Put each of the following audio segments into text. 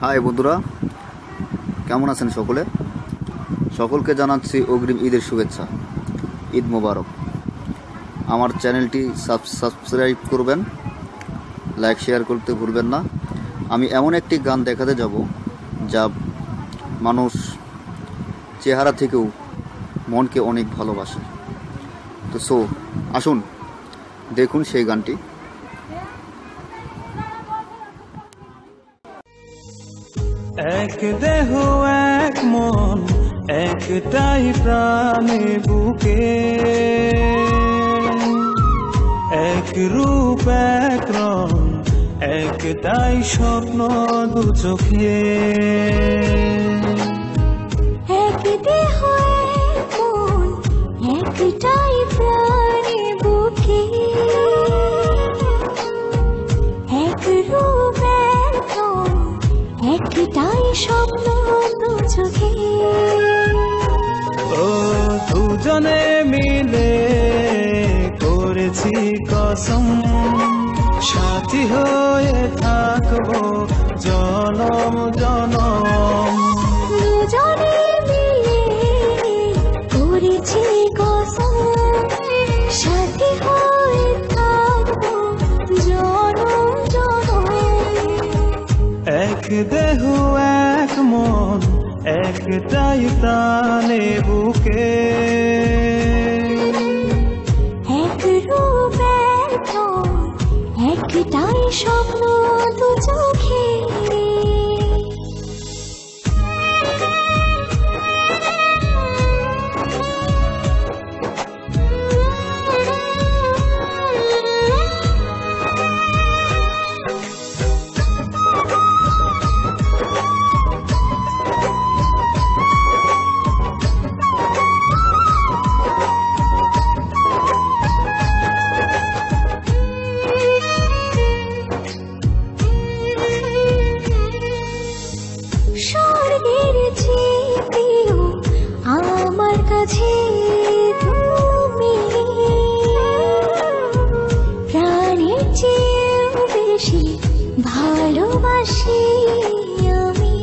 High বন্ধুরা, কেমন আছেন সকলে? সকলকে জানাচ্ছি অগ্রিম ঈদের শুভেচ্ছা। ঈদ মোবারক। আমার চ্যানেলটি সাবস্ক্রাইব করবেন, লাইক শেয়ার করতে ভুলবেন না। আমি এমন একটি গান দেখাতে যাব যা মানুষ চেহারা থেকেও মনকে অনেক ভালোবাসে। তো আসুন দেখুন সেই গানটি। এক দেহ এক মন একটাই প্রাণে বুকে, এক রূপ এক রং একটাই স্বপ্ন দু চোখে। এক দেহ এক মন একটাই প্রাণে বুকে, এক রূপ এক রং একটাই স্বপ্ন দু চোখে। ও দুজনে মিলে করেছি কসম, সাথী হয়ে থাকবো জনম জনম। দুজনে মিলে করেছি কসম, সাথী হয়ে থাকবো জনম জনম। এক দেহ এক মন একটাই প্রাণে বুকে, এক রূপ এক রং একটাই স্বপ্ন দু চোখে। স্বর্গের চেয়ে প্রিয় আমার কাছে তুমি, প্রাণের চেয়েও বেশি ভালোবাসি আমি।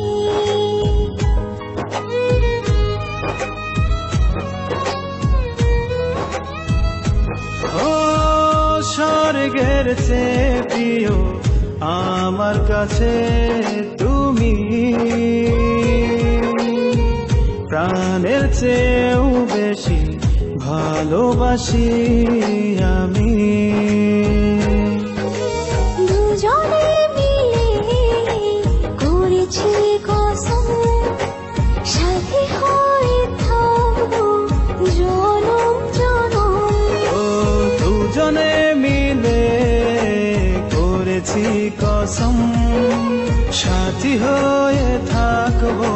ও স্বর্গের চেয়ে প্রিয় আমার কাছে তুমি, প্রাণের চেয়েও বেশি ভালোবাসি আমি। দুজনে মিলে করেছি কসম, সাথী হয়ে থাকবো জনম জনম। ও দুজনে মিলে করেছি কসম, সাথী হয়ে থাকবো